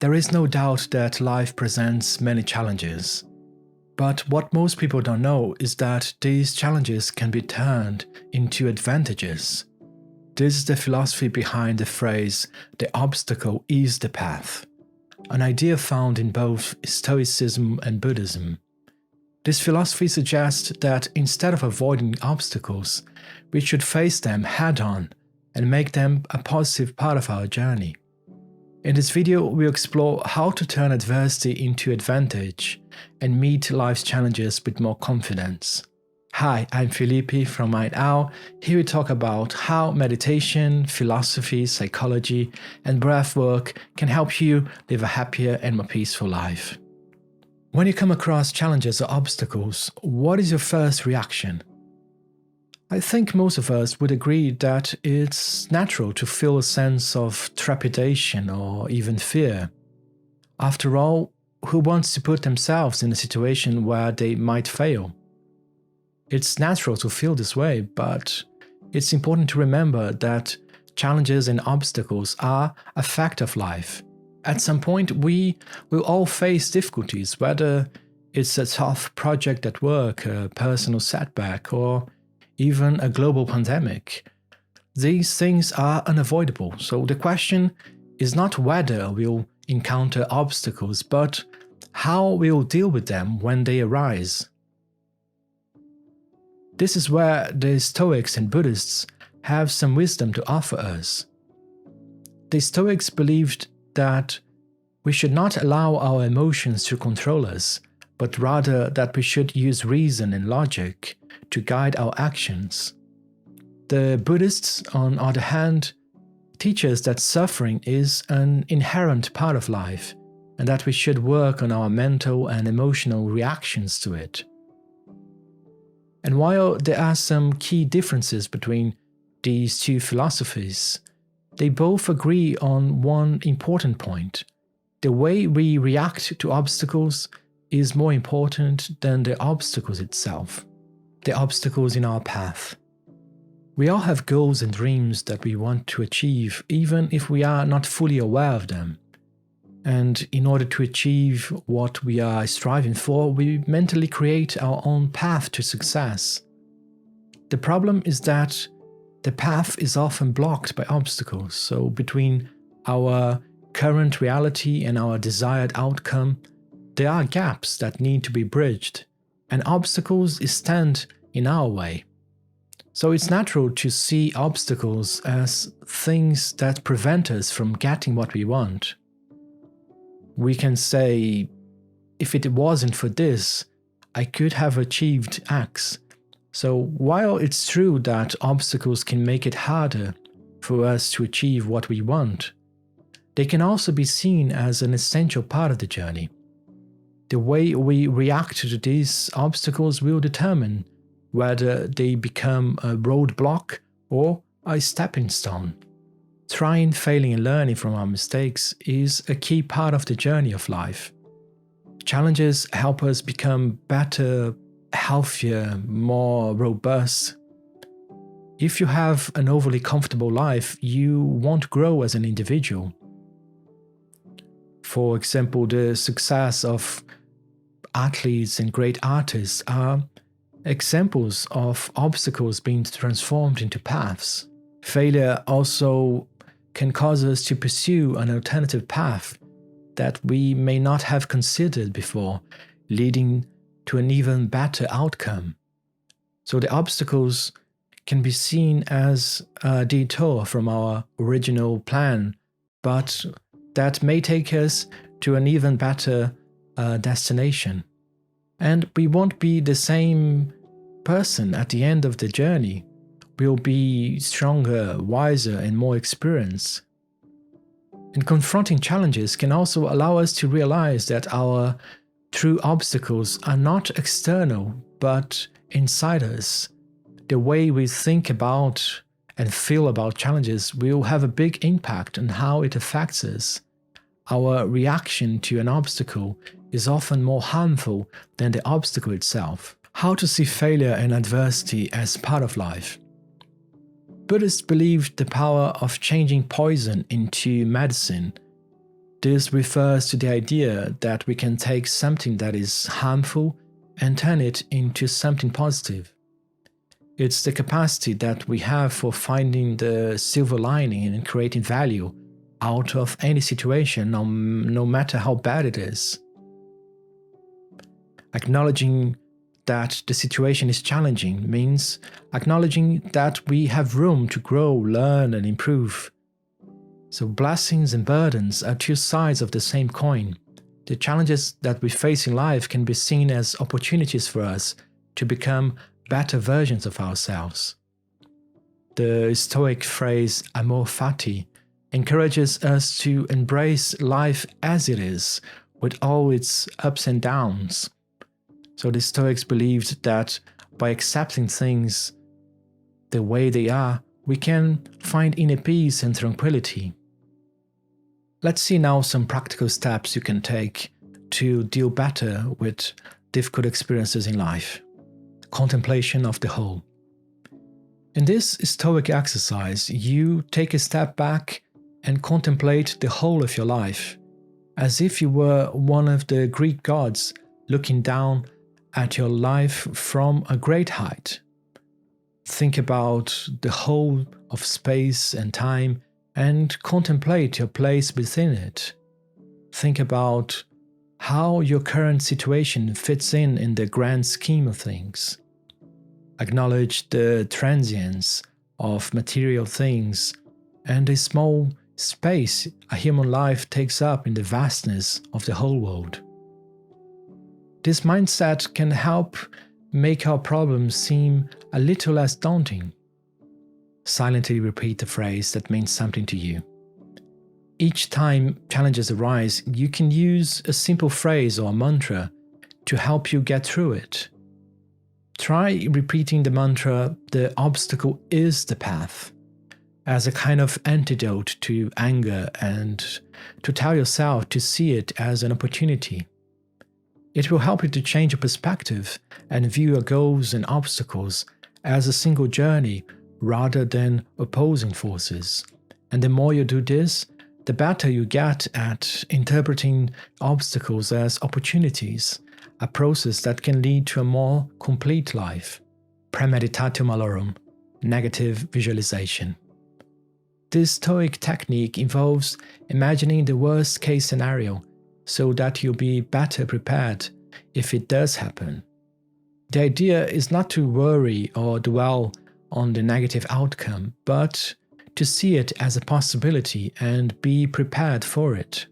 There is no doubt that life presents many challenges. But what most people don't know is that these challenges can be turned into advantages. This is the philosophy behind the phrase, "the obstacle is the path," an idea found in both Stoicism and Buddhism. This philosophy suggests that instead of avoiding obstacles, we should face them head-on and make them a positive part of our journey. In this video, we'll explore how to turn adversity into advantage and meet life's challenges with more confidence. Hi, I'm Felipe from Mind Owl. Here we talk about how meditation, philosophy, psychology, and breathwork can help you live a happier and more peaceful life. When you come across challenges or obstacles, what is your first reaction? I think most of us would agree that it's natural to feel a sense of trepidation or even fear. After all, who wants to put themselves in a situation where they might fail? It's natural to feel this way, but it's important to remember that challenges and obstacles are a fact of life. At some point, we will all face difficulties, whether it's a tough project at work, a personal setback, or even a global pandemic. These things are unavoidable, so the question is not whether we'll encounter obstacles, but how we'll deal with them when they arise. This is where the Stoics and Buddhists have some wisdom to offer us. The Stoics believed that we should not allow our emotions to control us, but rather that we should use reason and logic to guide our actions. The Buddhists, on the other hand, teach us that suffering is an inherent part of life and that we should work on our mental and emotional reactions to it. And while there are some key differences between these two philosophies, they both agree on one important point. The way we react to obstacles is more important than the obstacles itself. The obstacles in our path. We all have goals and dreams that we want to achieve, even if we are not fully aware of them. And in order to achieve what we are striving for, we mentally create our own path to success. The problem is that the path is often blocked by obstacles, so between our current reality and our desired outcome, there are gaps that need to be bridged, and obstacles stand in our way. So it's natural to see obstacles as things that prevent us from getting what we want. We can say, if it wasn't for this, I could have achieved X. So while it's true that obstacles can make it harder for us to achieve what we want, they can also be seen as an essential part of the journey. The way we react to these obstacles will determine whether they become a roadblock or a stepping stone. Trying, failing, and learning from our mistakes is a key part of the journey of life. Challenges help us become better, healthier, more robust. If you have an overly comfortable life, you won't grow as an individual. For example, the success of athletes and great artists are examples of obstacles being transformed into paths. Failure also can cause us to pursue an alternative path that we may not have considered before, leading to an even better outcome. So the obstacles can be seen as a detour from our original plan, but that may take us to an even better destination. And we won't be the same person at the end of the journey. We'll be stronger, wiser, and more experienced. And confronting challenges can also allow us to realize that our true obstacles are not external, but inside us. The way we think about and feel about challenges will have a big impact on how it affects us. Our reaction to an obstacle is often more harmful than the obstacle itself. How to see failure and adversity as part of life. Buddhists believed the power of changing poison into medicine. This refers to the idea that we can take something that is harmful and turn it into something positive. It's the capacity that we have for finding the silver lining and creating value out of any situation, no matter how bad it is. Acknowledging that the situation is challenging means acknowledging that we have room to grow, learn, and improve. So blessings and burdens are two sides of the same coin. The challenges that we face in life can be seen as opportunities for us to become better versions of ourselves. The Stoic phrase amor fati encourages us to embrace life as it is, with all its ups and downs. So the Stoics believed that by accepting things the way they are, we can find inner peace and tranquility. Let's see now some practical steps you can take to deal better with difficult experiences in life. Contemplation of the whole. In this Stoic exercise, you take a step back and contemplate the whole of your life, as if you were one of the Greek gods looking down at your life from a great height. Think about the whole of space and time and contemplate your place within it. Think about how your current situation fits in the grand scheme of things. Acknowledge the transience of material things and the small space a human life takes up in the vastness of the whole world. This mindset can help make our problems seem a little less daunting. Silently repeat the phrase that means something to you. Each time challenges arise, you can use a simple phrase or a mantra to help you get through it. Try repeating the mantra, "The obstacle is the path," as a kind of antidote to anger and to tell yourself to see it as an opportunity. It will help you to change your perspective and view your goals and obstacles as a single journey rather than opposing forces. And the more you do this, the better you get at interpreting obstacles as opportunities, a process that can lead to a more complete life. Premeditatio malorum, negative visualization. This Stoic technique involves imagining the worst-case scenario so that you'll be better prepared if it does happen. The idea is not to worry or dwell on the negative outcome, but to see it as a possibility and be prepared for it.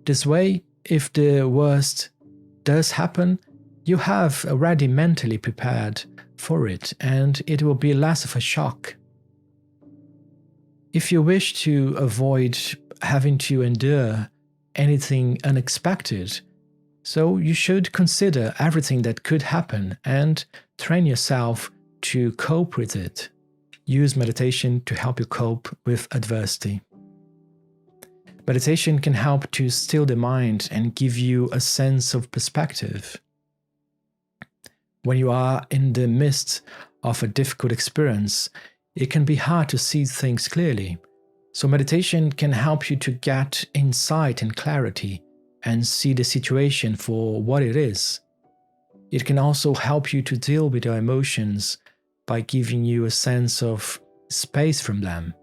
This way, if the worst does happen, you have already mentally prepared for it and it will be less of a shock. If you wish to avoid having to endure anything unexpected, so you should consider everything that could happen and train yourself to cope with it. Use meditation to help you cope with adversity. Meditation can help to still the mind and give you a sense of perspective. When you are in the midst of a difficult experience, it can be hard to see things clearly. So meditation can help you to get insight and clarity and see the situation for what it is. It can also help you to deal with your emotions by giving you a sense of space from them.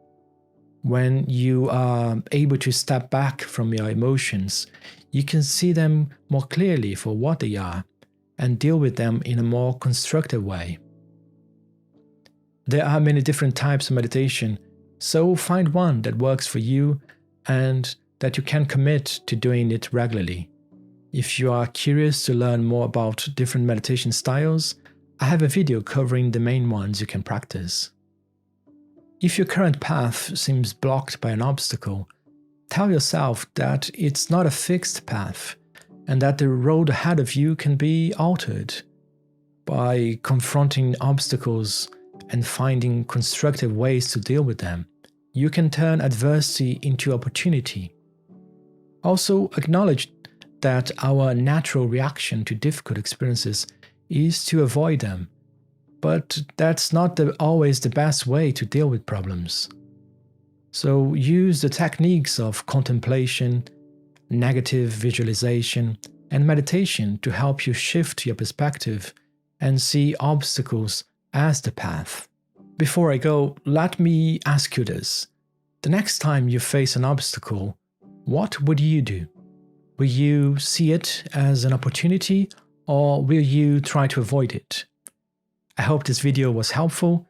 When you are able to step back from your emotions, you can see them more clearly for what they are and deal with them in a more constructive way. There are many different types of meditation, so find one that works for you and that you can commit to doing it regularly. If you are curious to learn more about different meditation styles, I have a video covering the main ones you can practice. If your current path seems blocked by an obstacle, tell yourself that it's not a fixed path and that the road ahead of you can be altered. By confronting obstacles and finding constructive ways to deal with them, you can turn adversity into opportunity. Also, acknowledge that our natural reaction to difficult experiences is to avoid them, but that's not always the best way to deal with problems. So use the techniques of contemplation, negative visualization, and meditation to help you shift your perspective and see obstacles as the path. Before I go, let me ask you this. The next time you face an obstacle, what would you do? Will you see it as an opportunity, or will you try to avoid it? I hope this video was helpful.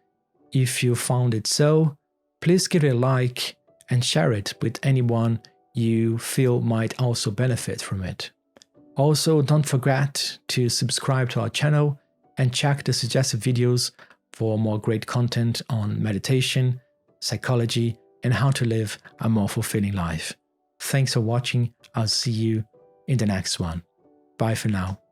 If you found it so, please give it a like and share it with anyone you feel might also benefit from it. Also, don't forget to subscribe to our channel and check the suggested videos for more great content on meditation, psychology, and how to live a more fulfilling life. Thanks for watching. I'll see you in the next one. Bye for now.